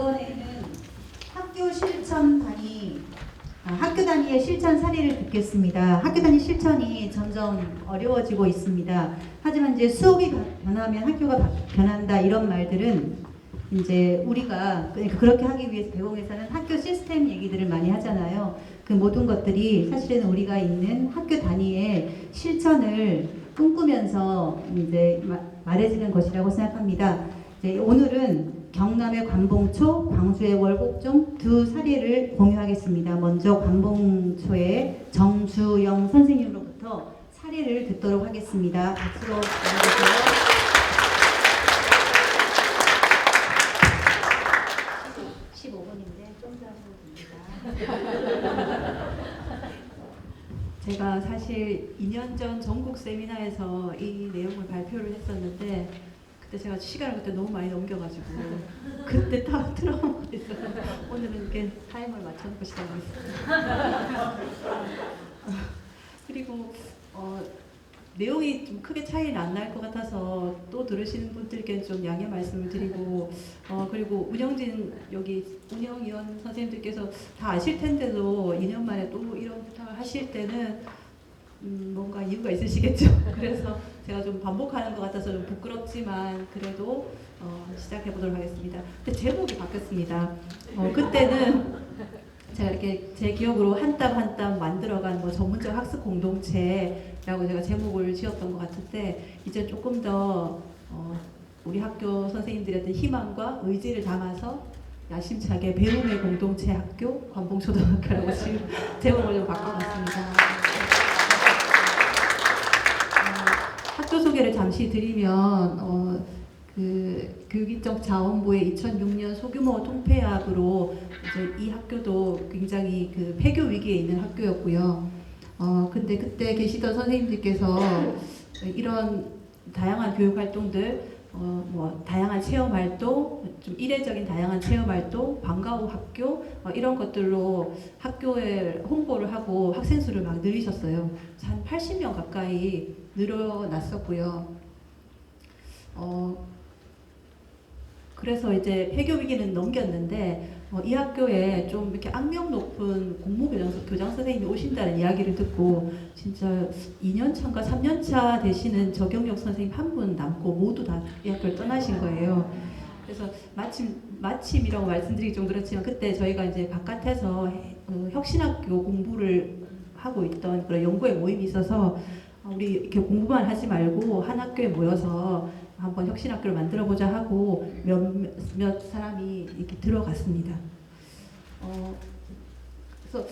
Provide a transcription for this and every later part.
이번에는 학교 단위의 실천 사례를 듣겠습니다. 학교 단위 실천이 점점 어려워지고 있습니다. 하지만 이제 수업이 변하면 학교가 변한다 이런 말들은 이제 우리가 그렇게 하기 위해서 대공에서는 학교 시스템 얘기들을 많이 하잖아요. 그 모든 것들이 사실은 우리가 있는 학교 단위의 실천을 꿈꾸면서 이제 말해지는 것이라고 생각합니다. 오늘은 경남의 관봉초, 광주의 월곡종 두 사례를 공유하겠습니다. 먼저 관봉초의 정주영 선생님으로부터 사례를 듣도록 하겠습니다. 박수로 맞아주세요. 15분인데 좀 더 하셔도 됩니다. 제가 사실 2년 전 전국 세미나에서 이 내용을 발표를 했었는데 그때 제가 시간을 그때 너무 많이 넘겨가지고 그때 다 트라우마가 있어서 오늘은 이렇게 타임을 맞춰놓고 시작하겠습니다. 그리고 내용이 좀 크게 차이는 안 날 것 같아서 또 들으시는 분들께 좀 양해 말씀을 드리고 그리고 운영위원 선생님들께서 다 아실 텐데도 2년 만에 또 이런 부탁을 하실 때는 뭔가 이유가 있으시겠죠. 그래서 제가 좀 반복하는 것 같아서 좀 부끄럽지만 그래도 시작해 보도록 하겠습니다. 근데 제목이 바뀌었습니다. 그때는 제가 이렇게 제 기억으로 한 땀 한 땀 만들어간 전문적 학습 공동체라고 제가 제목을 지었던 것 같은데 이제 조금 더 우리 학교 선생님들의 어떤 희망과 의지를 담아서 야심차게 배움의 공동체 학교 관봉초등학교라고 지금 제목을 좀 바꿔봤습니다. 학교 소개를 잠시 드리면 그 교육인적자원부의 2006년 소규모 통폐합으로 이제 이 학교도 굉장히 그 폐교 위기에 있는 학교였고요. 근데 그때 계시던 선생님들께서 이런 다양한 교육 활동들, 다양한 체험 활동, 좀 이례적인 다양한 체험 활동, 방과 후 학교 이런 것들로 학교에 홍보를 하고 학생 수를 막 늘리셨어요. 한 80명 가까이 늘어났었고요. 그래서 이제 폐교 위기는 넘겼는데 이 학교에 좀 이렇게 악명 높은 교장 선생님이 오신다는 이야기를 듣고 진짜 2년 차인가 3년 차 되시는 저경력 선생님 한 분 남고 모두 다 이 학교를 떠나신 거예요. 그래서 마침이라고 말씀드리기 좀 그렇지만 그때 저희가 이제 바깥에서 혁신학교 공부를 하고 있던 그런 연구회 모임이 있어서 우리 이렇게 공부만 하지 말고 한 학교에 모여서 한번 혁신학교를 만들어보자 하고 몇 사람이 이렇게 들어갔습니다. 그래서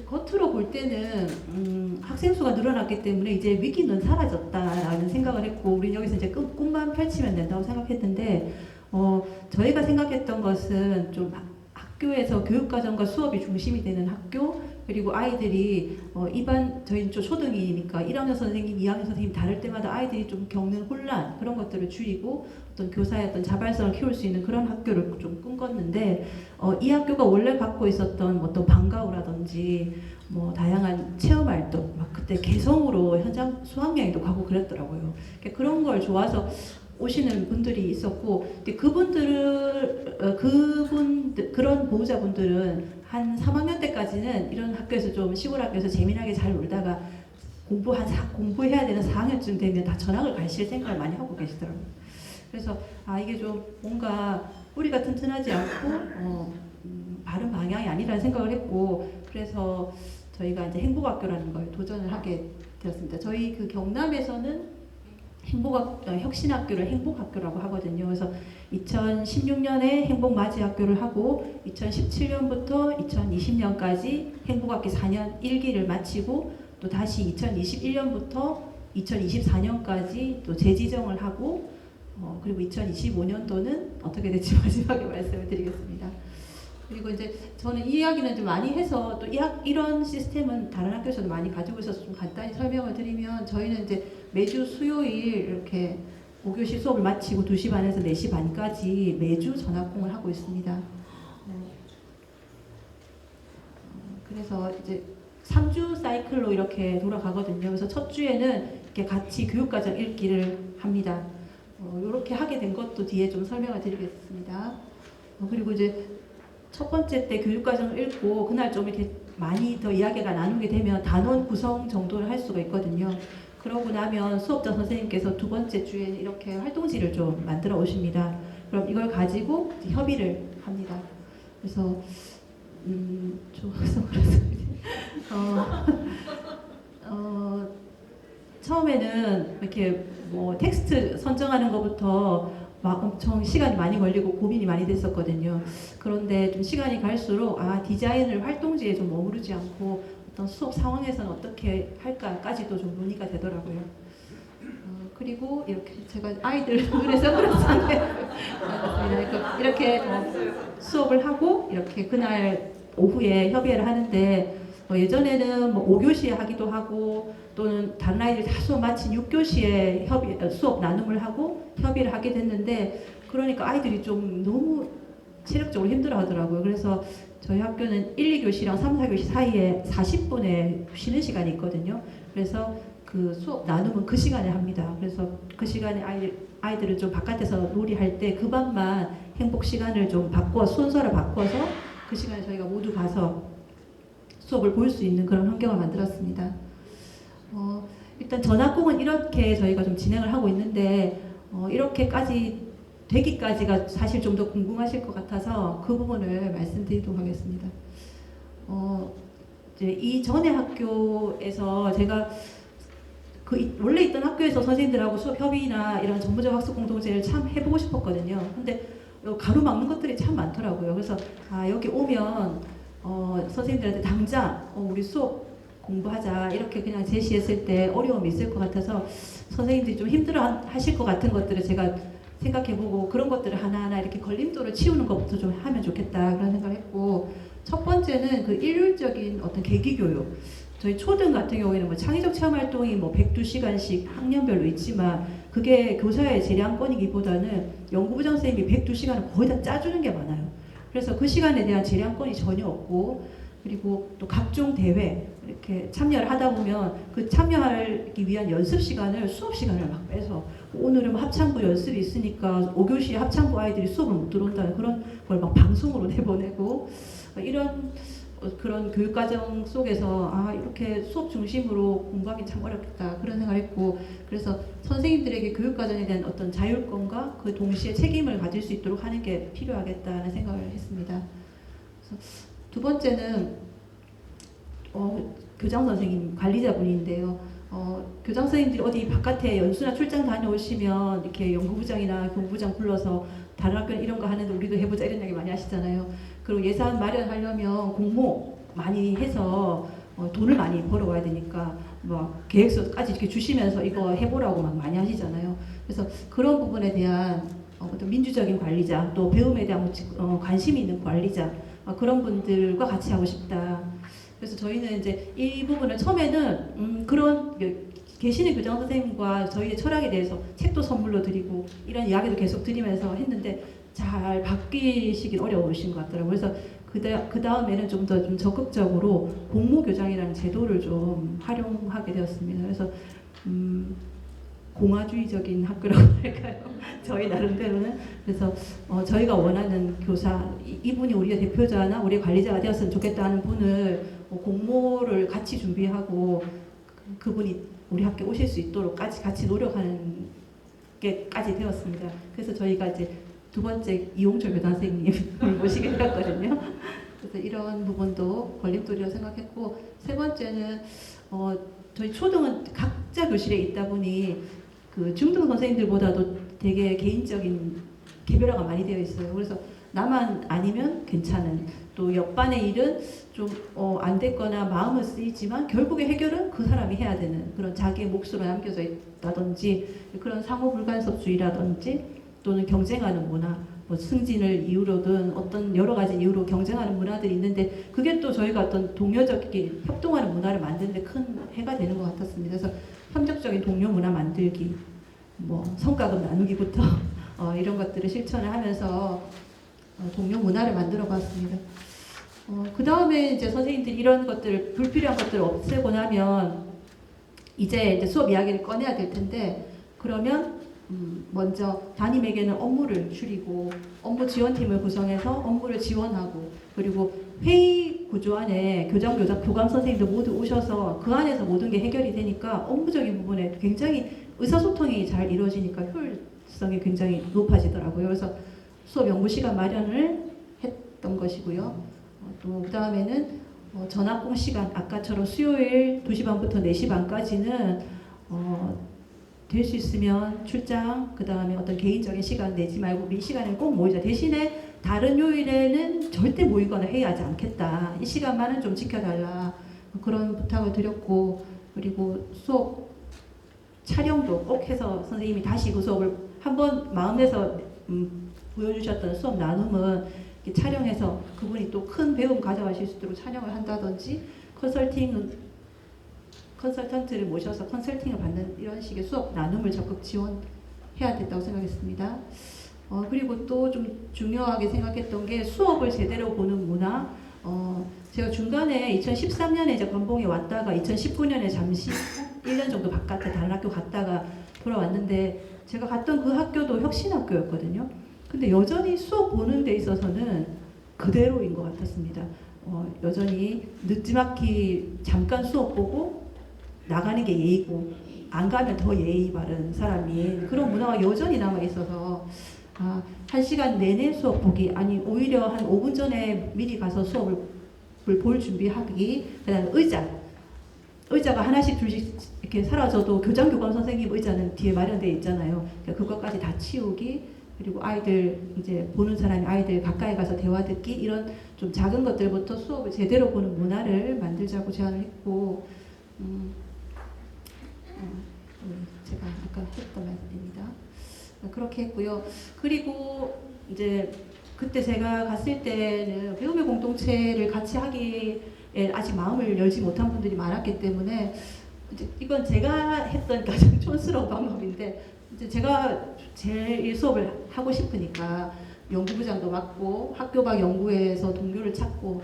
겉으로 볼 때는 학생 수가 늘어났기 때문에 이제 위기는 사라졌다라는 생각을 했고 우리는 여기서 이제 꿈만 펼치면 된다고 생각했는데 저희가 생각했던 것은 좀 학교에서 교육과정과 수업이 중심이 되는 학교 그리고 아이들이 저희는 좀 초등이니까 1학년 선생님, 2학년 선생님 다를 때마다 아이들이 좀 겪는 혼란 그런 것들을 줄이고 어떤 교사의 어떤 자발성을 키울 수 있는 그런 학교를 좀 꿈꿨는데 이 학교가 원래 갖고 있었던 어떤 방과후라든지 다양한 체험활동 막 그때 개성으로 현장 수학여행도 가고 그랬더라고요. 그런 걸 좋아서 오시는 분들이 있었고 그런 보호자분들은 한 3학년 때까지는 이런 학교에서 좀 시골 학교에서 재미나게 잘 놀다가 공부해야 되는 4학년쯤 되면 다 전학을 가실 생각을 많이 하고 계시더라고요. 그래서 이게 좀 뭔가 뿌리가 튼튼하지 않고 바른 방향이 아니라는 생각을 했고 그래서 저희가 이제 행복학교라는 걸 도전을 하게 되었습니다. 저희 그 경남에서는 혁신학교를 행복학교라고 하거든요. 그래서 2016년에 행복맞이학교를 하고 2017년부터 2020년까지 행복학기 4년 1기를 마치고 또 다시 2021년부터 2024년까지 또 재지정을 하고 그리고 2025년도는 어떻게 될지 마지막에 말씀을 드리겠습니다. 그리고 이제 저는 이 이야기는 좀 많이 해서 또 이런 시스템은 다른 학교에서도 많이 가지고 있어서 좀 간단히 설명을 드리면 저희는 이제 매주 수요일 이렇게 5교시 수업을 마치고 2시 반에서 4시 반까지 매주 전학공을 하고 있습니다. 그래서 이제 3주 사이클로 이렇게 돌아가거든요. 그래서 첫 주에는 이렇게 같이 교육과정 읽기를 합니다. 이렇게 하게 된 것도 뒤에 좀 설명을 드리겠습니다. 그리고 이제 첫 번째 때 교육과정을 읽고 그날 좀 이렇게 많이 더 이야기가 나누게 되면 단원 구성 정도를 할 수가 있거든요. 그러고 나면 수업자 선생님께서 두 번째 주에 이렇게 활동지를 좀 만들어 오십니다. 그럼 이걸 가지고 이제 협의를 합니다. 그래서 좋아서 처음에는 이렇게 뭐 텍스트 선정하는 것부터 막 엄청 시간이 많이 걸리고 고민이 많이 됐었거든요. 그런데 좀 시간이 갈수록 디자인을 활동지에 좀 머무르지 않고 어떤 수업 상황에서는 어떻게 할까까지도 좀 논의가 되더라고요. 그리고 이렇게 제가 아이들 눈에 선글라스 이렇게 수업을 하고 이렇게 그날 오후에 협의를 하는데 예전에는 뭐 5교시에 하기도 하고 또는 다른 아이들 다 수업 마친 6교시에 수업 나눔을 하고 협의를 하게 됐는데 그러니까 아이들이 좀 너무 체력적으로 힘들어 하더라고요. 그래서 저희 학교는 1, 2교시랑 3, 4교시 사이에 40분의 쉬는 시간이 있거든요. 그래서 그 수업 나눔은 그 시간에 합니다. 그래서 그 시간에 아이들은 좀 바깥에서 놀이할 때 그 밤만 행복 시간을 좀 순서를 바꿔서 그 시간에 저희가 모두 가서 수업을 볼 수 있는 그런 환경을 만들었습니다. 일단 전학공은 이렇게 저희가 좀 진행을 하고 있는데 이렇게까지 되기까지가 사실 좀 더 궁금하실 것 같아서 그 부분을 말씀드리도록 하겠습니다. 이제 이 전에 학교에서 제가 원래 있던 학교에서 선생님들하고 수업 협의나 이런 전문적 학습 공동체를 참 해보고 싶었거든요. 근데 가로막는 것들이 참 많더라고요. 그래서 여기 오면 선생님들한테 당장 우리 수업 공부하자 이렇게 그냥 제시했을 때 어려움이 있을 것 같아서 선생님들이 좀 힘들어 하실 것 같은 것들을 제가 생각해보고 그런 것들을 하나하나 이렇게 걸림돌을 치우는 것부터 좀 하면 좋겠다 그런 생각을 했고 첫 번째는 그 일률적인 어떤 계기교육 저희 초등 같은 경우에는 뭐 창의적 체험 활동이 뭐 102시간씩 학년별로 있지만 그게 교사의 재량권이기보다는 연구부장 선생님이 102시간을 거의 다 짜주는 게 많아요. 그래서 그 시간에 대한 재량권이 전혀 없고 그리고 또 각종 대회 이렇게 참여를 하다 보면 그 참여하기 위한 연습 시간을 수업 시간을 막 빼서 오늘은 합창부 연습이 있으니까 5교시 합창부 아이들이 수업을 못 들어온다는 그런 걸 막 방송으로 내보내고 이런 그런 교육과정 속에서 이렇게 수업 중심으로 공부하기 참 어렵겠다 그런 생각을 했고 그래서 선생님들에게 교육과정에 대한 어떤 자율권과 그 동시에 책임을 가질 수 있도록 하는 게 필요하겠다는 생각을 했습니다. 그래서 두 번째는 교장 선생님 관리자분인데요. 교장 선생님들이 어디 바깥에 연수나 출장 다녀오시면 이렇게 연구부장이나 교무부장 불러서 다른 학교는 이런 거 하는데 우리도 해보자 이런 얘기 많이 하시잖아요. 그리고 예산 마련하려면 공모 많이 해서 돈을 많이 벌어와야 되니까 막 계획서까지 이렇게 주시면서 이거 해보라고 막 많이 하시잖아요. 그래서 그런 부분에 대한 어떤 민주적인 관리자 또 배움에 대한 관심이 있는 관리자 그런 분들과 같이 하고 싶다. 그래서 저희는 이제 이 부분을 처음에는 그런 계시는 교장 선생님과 저희의 철학에 대해서 책도 선물로 드리고 이런 이야기도 계속 드리면서 했는데 잘 바뀌시긴 어려우신 것 같더라고요. 그래서 그 다음에는 좀 더 좀 적극적으로 공모교장이라는 제도를 좀 활용하게 되었습니다. 그래서 공화주의적인 학교라고 할까요? 저희 나름대로는 그래서 저희가 원하는 교사 이분이 우리의 대표자나 우리의 관리자가 되었으면 좋겠다 하는 분을 공모를 같이 준비하고 그분이 우리 학교에 오실 수 있도록 같이 노력하는 게까지 되었습니다. 그래서 저희가 이제 두 번째 이용철 교장 선생님을 모시게 되었거든요. 그래서 이런 부분도 걸림돌이라고 생각했고 세 번째는 저희 초등은 각자 교실에 있다 보니 그 중등 선생님들보다도 되게 개인적인 개별화가 많이 되어 있어요. 그래서 나만 아니면 괜찮은 또 옆반의 일은 좀 안 됐거나 마음은 쓰이지만 결국에 해결은 그 사람이 해야 되는 그런 자기의 몫으로 남겨져 있다든지 그런 상호 불간섭주의라든지 또는 경쟁하는 문화 뭐 승진을 이유로든 어떤 여러 가지 이유로 경쟁하는 문화들이 있는데 그게 또 저희가 어떤 동료적인 협동하는 문화를 만드는 데 큰 해가 되는 것 같았습니다. 그래서 협력적인 동료 문화 만들기 뭐 성과급 나누기부터 이런 것들을 실천을 하면서 동료 문화를 만들어 봤습니다. 그 다음에 이제 선생님들이 이런 것들을 불필요한 것들을 없애고 나면 이제 수업 이야기를 꺼내야 될 텐데 그러면 먼저 담임에게는 업무를 줄이고 업무 지원팀을 구성해서 업무를 지원하고, 그리고 회의 구조 안에 교감 선생님들 모두 오셔서 그 안에서 모든 게 해결이 되니까 업무적인 부분에 굉장히 의사소통이 잘 이루어지니까 효율성이 굉장히 높아지더라고요. 그래서 수업 연구 시간 마련을 했던 것이고요. 또 그 다음에는 전학공 시간, 아까처럼 수요일 2시 반부터 4시 반까지는 될 수 있으면 출장, 그 다음에 어떤 개인적인 시간 내지 말고 우리 이 시간에 꼭 모이자. 대신에 다른 요일에는 절대 모이거나 회의 하지 않겠다. 이 시간만은 좀 지켜달라. 그런 부탁을 드렸고, 그리고 수업 촬영도 꼭 해서 선생님이 다시 그 수업을 한번 마음에서 보여주셨던 수업 나눔은 이렇게 촬영해서 그분이 또 큰 배움 가져가실 수 있도록 촬영을 한다든지, 컨설턴트를 모셔서 컨설팅을 받는 이런 식의 수업 나눔을 적극 지원해야 된다고 생각했습니다. 그리고 또 좀 중요하게 생각했던 게 수업을 제대로 보는 문화. 제가 중간에 2013년에 이제 관봉에 왔다가 2019년에 잠시 1년 정도 바깥에 다른 학교 갔다가 돌아왔는데, 제가 갔던 그 학교도 혁신학교였거든요. 근데 여전히 수업 보는 데 있어서는 그대로인 것 같았습니다. 여전히 늦지막히 잠깐 수업 보고 나가는 게 예의고, 안 가면 더 예의 바른 사람이, 그런 문화가 여전히 남아 있어서 1시간 내내 수업 보기, 아니 오히려 한 5분 전에 미리 가서 수업을 볼 준비하기, 그다음에 의자가 하나씩 둘씩 이렇게 사라져도 교장 선생님 의자는 뒤에 마련되어 있잖아요. 그러니까 그것까지 다 치우기, 그리고 아이들 이제 보는 사람이 아이들 가까이 가서 대화 듣기, 이런 좀 작은 것들부터 수업을 제대로 보는 문화를 만들자고 제안을 했고, 제가 아까 했던 말씀입니다. 그렇게 했고요. 그리고 이제 그때 제가 갔을 때는 배움의 공동체를 같이 하기에 아직 마음을 열지 못한 분들이 많았기 때문에, 이제 이건 제가 했던 가장 촌스러운 방법인데, 이제 제가 제일 수업을 하고 싶으니까 연구부장도 맡고 학교 밖 연구회에서 동료를 찾고,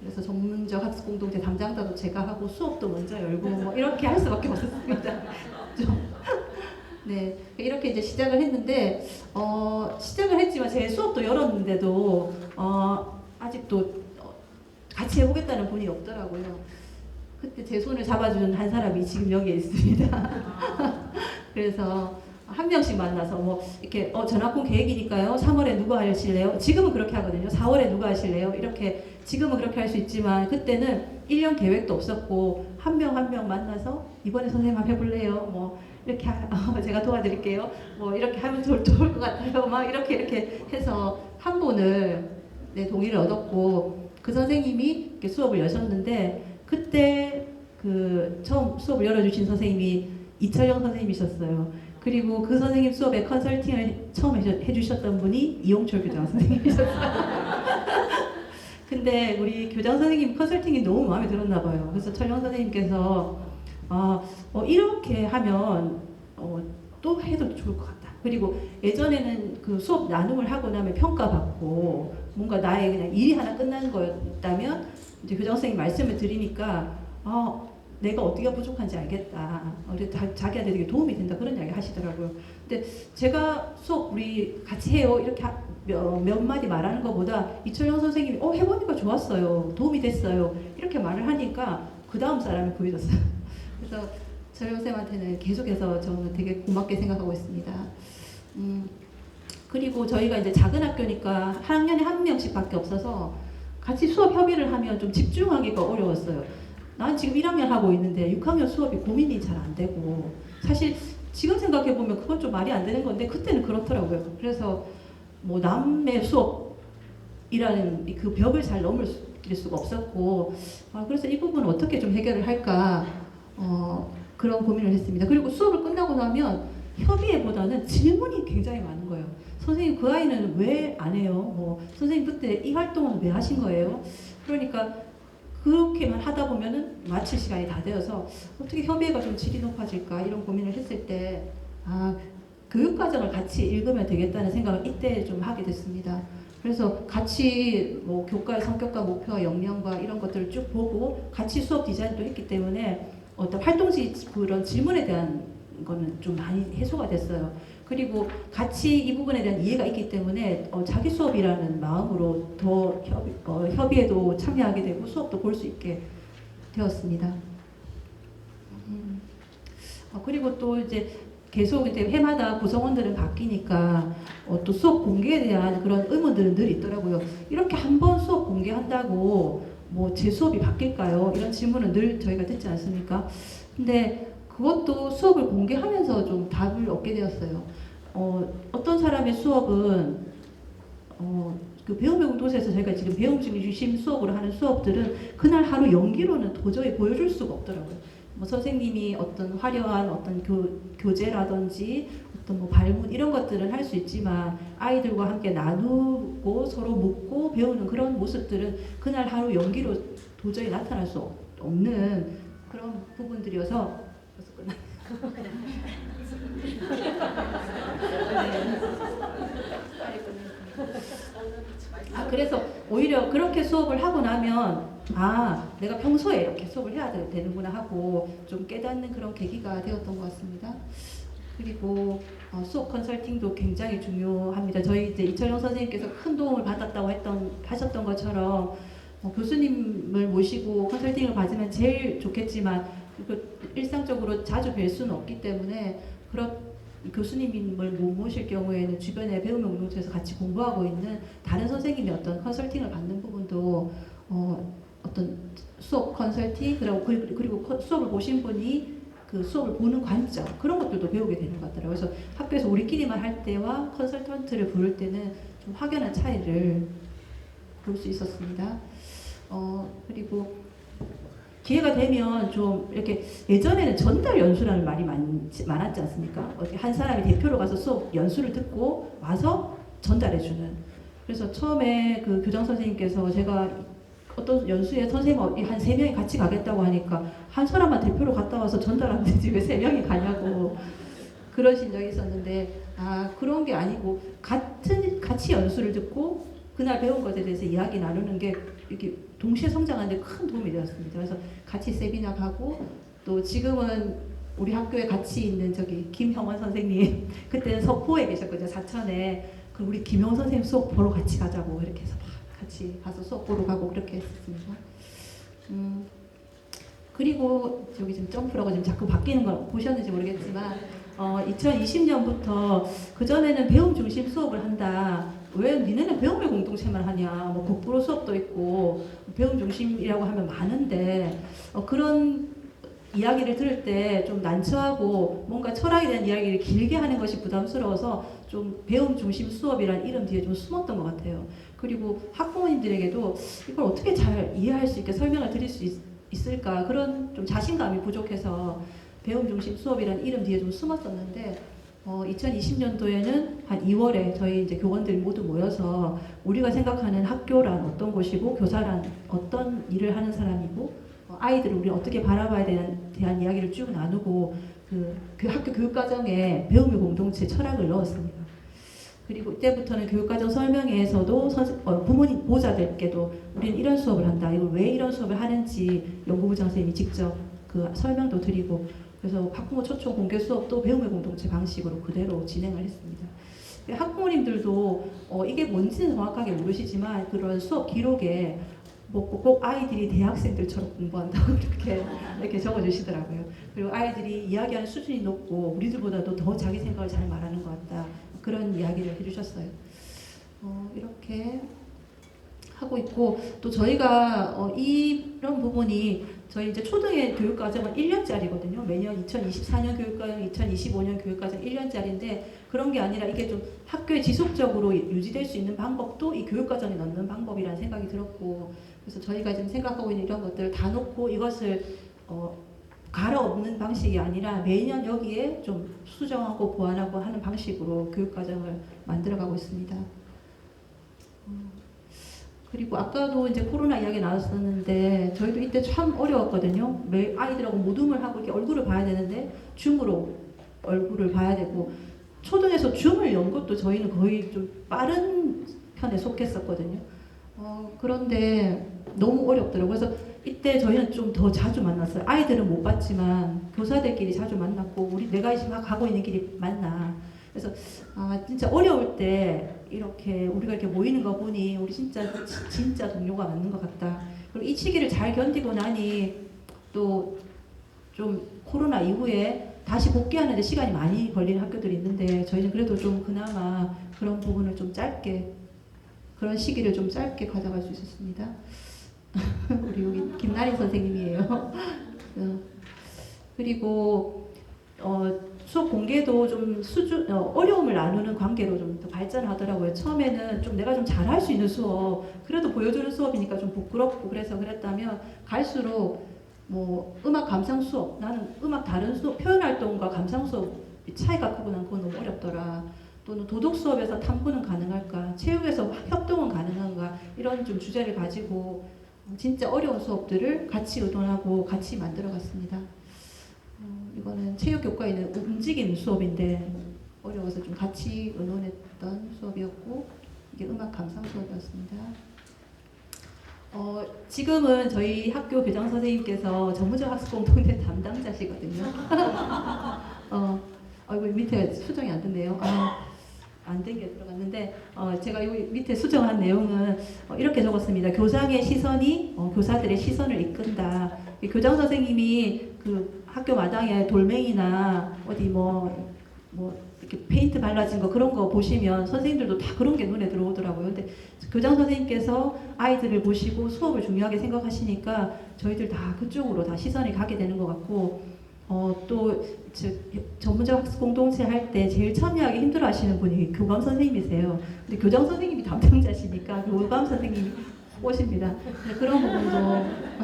그래서 전문적 학습 공동체 담당자도 제가 하고 수업도 먼저 열고 뭐 이렇게 할 수밖에 없었습니다. 네, 이렇게 이제 시작을 했는데, 시작을 했지만 제 수업도 열었는데도 아직도 같이 해보겠다는 분이 없더라고요. 그때 제 손을 잡아주는 한 사람이 지금 여기에 있습니다. 그래서 한 명씩 만나서 뭐 이렇게 전학공 계획이니까요. 3월에 누가 하실래요? 지금은 그렇게 하거든요. 4월에 누가 하실래요? 이렇게 지금은 그렇게 할 수 있지만 그때는 1년 계획도 없었고 한 명 한 명 만나서 이번에 선생님 한번 해볼래요? 뭐 이렇게 제가 도와드릴게요. 뭐 이렇게 하면 좋을 것 같아요. 막 이렇게 해서 한 분을 동의를 얻었고, 그 선생님이 이렇게 수업을 여셨는데, 그때 그 처음 수업을 열어주신 선생님이 이철영 선생님이셨어요. 그리고 그 선생님 수업에 컨설팅을 처음 해주셨던 분이 이용철 교장 선생님이셨어요. 근데 우리 교장 선생님 컨설팅이 너무 마음에 들었나 봐요. 그래서 철영 선생님께서 이렇게 하면 또 해도 좋을 것 같다. 그리고 예전에는 그 수업 나눔을 하고 나면 평가받고 뭔가 나의 그냥 일이 하나 끝난 거였다면, 이제 교장 선생님 말씀을 드리니까 내가 어디가 부족한지 알겠다. 자기한테 되게 도움이 된다. 그런 이야기 하시더라고요. 근데 제가 수업 우리 같이 해요. 이렇게 몇 마디 말하는 것보다 이철영 선생님이 해보니까 좋았어요. 도움이 됐어요. 이렇게 말을 하니까 그 다음 사람이 보여졌어요. 그래서 철영 선생님한테는 계속해서 저는 되게 고맙게 생각하고 있습니다. 그리고 저희가 이제 작은 학교니까 한 학년에 한 명씩밖에 없어서 같이 수업 협의를 하면 좀 집중하기가 어려웠어요. 난 지금 1학년 하고 있는데 6학년 수업이 고민이 잘 안 되고, 사실 지금 생각해보면 그건 좀 말이 안 되는 건데 그때는 그렇더라고요. 그래서 뭐 남의 수업이라는 그 벽을 잘 넘을 수가 없었고, 그래서 이 부분은 어떻게 좀 해결을 할까 그런 고민을 했습니다. 그리고 수업을 끝나고 나면 협의회보다는 질문이 굉장히 많은 거예요. 선생님 그 아이는 왜 안 해요? 뭐 선생님 그때 이 활동은 왜 하신 거예요? 그러니까 그렇게만 하다 보면은 마칠 시간이 다 되어서 어떻게 협의회가 좀 질이 높아질까 이런 고민을 했을 때 교육과정을 같이 읽으면 되겠다는 생각을 이때 좀 하게 됐습니다. 그래서 같이 뭐 교과의 성격과 목표와 역량과 이런 것들을 쭉 보고 같이 수업 디자인도 했기 때문에 어떤 활동지 그런 질문에 대한 거는 좀 많이 해소가 됐어요. 그리고 같이 이 부분에 대한 이해가 있기 때문에 자기 수업이라는 마음으로 더 협의에도 참여하게 되고 수업도 볼 수 있게 되었습니다. 그리고 또 이제 계속 이제 해마다 구성원들은 바뀌니까 또 수업 공개에 대한 그런 의문들은 늘 있더라고요. 이렇게 한 번 수업 공개한다고 뭐 제 수업이 바뀔까요? 이런 질문은 늘 저희가 듣지 않습니까? 근데 그것도 수업을 공개하면서 좀 답을 얻게 되었어요. 어떤 사람의 수업은 그 배움의 공동체에서 저희가 지금 배움 중심 수업으로 하는 수업들은 그날 하루 연기로는 도저히 보여줄 수가 없더라고요. 뭐 선생님이 어떤 화려한 어떤 교재라든지 어떤 뭐 발문 이런 것들은 할 수 있지만 아이들과 함께 나누고 서로 묻고 배우는 그런 모습들은 그날 하루 연기로 도저히 나타날 수 없는 그런 부분들이어서 벌써 끝났네요. 그래서 오히려 그렇게 수업을 하고 나면 내가 평소에 이렇게 수업을 해야 되는구나 하고 좀 깨닫는 그런 계기가 되었던 것 같습니다. 그리고 수업 컨설팅도 굉장히 중요합니다. 저희 이제 이철영 선생님께서 큰 도움을 받았다고 하셨던 것처럼 교수님을 모시고 컨설팅을 받으면 제일 좋겠지만 일상적으로 자주 뵐 수는 없기 때문에 그런 교수님을 못 모실 경우에는 주변에 배움의 공동체에서 같이 공부하고 있는 다른 선생님이 어떤 컨설팅을 받는 부분도 어떤 수업 컨설팅 그리고 수업을 보신 분이 그 수업을 보는 관점 그런 것들도 배우게 되는 것 같더라고요. 그래서 학교에서 우리끼리만 할 때와 컨설턴트를 부를 때는 좀 확연한 차이를 볼 수 있었습니다. 그리고 기회가 되면 좀 이렇게 예전에는 전달 연수라는 말이 많았지 않습니까? 한 사람이 대표로 가서 수업 연수를 듣고 와서 전달해주는. 그래서 처음에 그 교장 선생님께서 제가 어떤 연수에 선생님 한 3명이 같이 가겠다고 하니까 한 사람만 대표로 갔다 와서 전달하면 되지 왜 3명이 가냐고 그러신 적이 있었는데 그런 게 아니고 같이 연수를 듣고 그날 배운 것에 대해서 이야기 나누는 게 이렇게 동시에 성장하는 데 큰 도움이 되었습니다. 그래서 같이 세미나 가고 또 지금은 우리 학교에 같이 있는 김형원 선생님 그때는 서포에 계셨거든요. 사천에 그 우리 김형원 선생님 수업 보러 같이 가자고 이렇게 해서 같이 가서 수업 보러 가고 그렇게 했습니다. 그리고 저기 지금 점프라고 지금 자꾸 바뀌는 걸 보셨는지 모르겠지만 2020년부터 그전에는 배움 중심 수업을 한다. 왜 니네는 배움의 공동체만 하냐. 뭐 국부로 수업도 있고 배움 중심이라고 하면 많은데 그런 이야기를 들을 때 좀 난처하고 뭔가 철학에 대한 이야기를 길게 하는 것이 부담스러워서 좀 배움 중심 수업이라는 이름 뒤에 좀 숨었던 것 같아요. 그리고 학부모님들에게도 이걸 어떻게 잘 이해할 수 있게 설명을 드릴 수 있을까 그런 좀 자신감이 부족해서 배움 중심 수업이라는 이름 뒤에 좀 숨었었는데 2020년도에는 한 2월에 저희 이제 교원들이 모두 모여서 우리가 생각하는 학교란 어떤 곳이고 교사란 어떤 일을 하는 사람이고 아이들을 우리 어떻게 바라봐야 대한 이야기를 쭉 나누고 그 학교 교육과정에 배움의 공동체 철학을 넣었습니다. 그리고 이때부터는 교육과정 설명회에서도 부모님 보호자들께도 우리는 이런 수업을 한다. 이걸 왜 이런 수업을 하는지 연구부장 선생님이 직접 그 설명도 드리고 그래서 학부모 초청 공개 수업도 배움의 공동체 방식으로 그대로 진행을 했습니다. 학부모님들도 이게 뭔지는 정확하게 모르시지만 그런 수업 기록에 꼭 아이들이 대학생들처럼 공부한다고 이렇게 적어주시더라고요. 그리고 아이들이 이야기하는 수준이 높고 우리들보다도 더 자기 생각을 잘 말하는 것 같다. 그런 이야기를 해주셨어요. 이렇게 하고 있고 또 저희가 이런 부분이 저희 이제 초등의 교육과정은 1년짜리거든요. 매년 2024년 교육과정, 2025년 교육과정 1년짜리인데 그런 게 아니라 이게 좀 학교에 지속적으로 유지될 수 있는 방법도 이 교육과정에 넣는 방법이라는 생각이 들었고 그래서 저희가 지금 생각하고 있는 이런 것들을 다 놓고 이것을 갈아엎는 방식이 아니라 매년 여기에 좀 수정하고 보완하고 하는 방식으로 교육과정을 만들어가고 있습니다. 그리고 아까도 이제 코로나 이야기 나왔었는데 저희도 이때 참 어려웠거든요. 매 아이들하고 모둠을 하고 이렇게 얼굴을 봐야 되는데 줌으로 얼굴을 봐야 되고 초등에서 줌을 연 것도 저희는 거의 좀 빠른 편에 속했었거든요. 그런데 너무 어렵더라고요. 그래서 이때 저희는 좀 더 자주 만났어요. 아이들은 못 봤지만 교사들끼리 자주 만났고 우리 내가 지금 막 가고 있는 길이 맞나. 그래서 진짜 어려울 때 이렇게 우리가 이렇게 모이는 거 보니 우리 진짜 동료가 맞는 것 같다. 그리고 이 시기를 잘 견디고 나니 또 좀 코로나 이후에 다시 복귀하는데 시간이 많이 걸리는 학교들이 있는데 저희는 그래도 좀 그나마 그런 부분을 좀 짧게 그런 시기를 좀 짧게 가져갈 수 있었습니다. 우리 여기 김나리 선생님이에요. 그리고 수업 공개도 좀 어려움을 나누는 관계로 좀 더 발전하더라고요. 처음에는 좀 내가 좀 잘할 수 있는 수업, 그래도 보여주는 수업이니까 좀 부끄럽고 그래서 그랬다면 갈수록 뭐 음악 감상 수업, 나는 음악 다른 수업, 표현 활동과 감상 수업 차이가 크고 난 그건 너무 어렵더라. 또는 도덕 수업에서 탐구는 가능할까, 체육에서 협동은 가능한가 이런 좀 주제를 가지고 진짜 어려운 수업들을 같이 의논하고 같이 만들어갔습니다. 이거는 체육교과에 있는 움직임 수업인데 어려워서 좀 같이 의논했던 수업이었고 이게 음악 감상 수업이었습니다. 지금은 저희 학교 교장 선생님께서 전문적 학습 공동체 담당자시거든요. 이거 밑에 수정이 안 됐네요. 안 된 게 들어갔는데 제가 여기 밑에 수정한 내용은 이렇게 적었습니다. 교장의 시선이 교사들의 시선을 이끈다. 교장 선생님이 그 학교 마당에 돌멩이나 어디 뭐 이렇게 페인트 발라진 거 그런 거 보시면 선생님들도 다 그런 게 눈에 들어오더라고요. 근데 교장 선생님께서 아이들을 보시고 수업을 중요하게 생각하시니까 저희들 다 그쪽으로 다 시선이 가게 되는 것 같고 또 전문적 학습 공동체 할 때 제일 참여하기 힘들어하시는 분이 교감 선생님이세요. 근데 교장 선생님이 담당자시니까 교감 선생님이 오십니다. 그런 부분도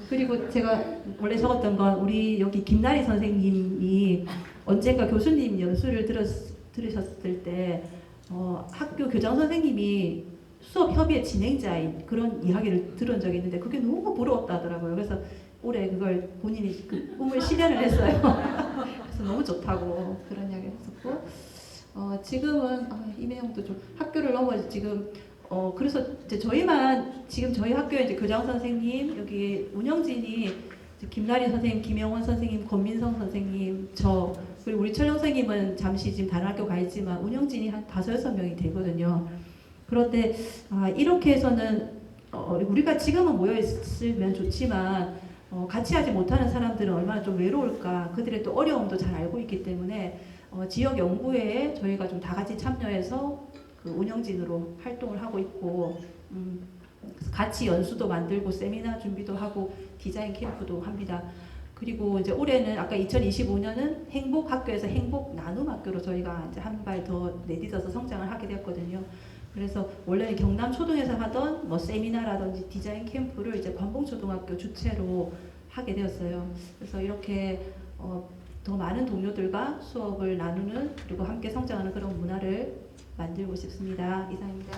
그리고 제가 원래 적었던 건 우리 여기 김나리 선생님이 언젠가 교수님 연수를 들으셨을 때 학교 교장 선생님이 수업 협의회 진행자인 그런 이야기를 들은 적이 있는데 그게 너무 부러웠다 하더라고요. 그래서 올해 그걸 본인이 그 꿈을 실현을 했어요. 그래서 너무 좋다고 그런 이야기를 했었고 지금은 이매영도 좀 학교를 넘어 지금 그래서 이제 지금 저희 학교에 이제 교장 선생님 여기 운영진이 김나리 선생님, 김영원 선생님, 권민성 선생님, 저 그리고 우리 철영 선생님은 잠시 지금 다른 학교 가 있지만 운영진이 한 5-6명이 되거든요. 그런데 이렇게 해서는 우리가 지금은 모여 있으면 좋지만 같이 하지 못하는 사람들은 얼마나 좀 외로울까, 그들의 또 어려움도 잘 알고 있기 때문에 지역 연구회에 저희가 좀 다 같이 참여해서 그 운영진으로 활동을 하고 있고 같이 연수도 만들고 세미나 준비도 하고 디자인 캠프도 합니다. 그리고 이제 올해는 아까 2025년은 행복 학교에서 행복 나눔 학교로 저희가 이제 한 발 더 내딛어서 성장을 하게 되었거든요. 그래서 원래 경남 초등에서 하던 뭐 세미나라든지 디자인 캠프를 이제 관봉초등학교 주최로 하게 되었어요. 그래서 이렇게 더 많은 동료들과 수업을 나누는 그리고 함께 성장하는 그런 문화를 만들고 싶습니다. 이상입니다.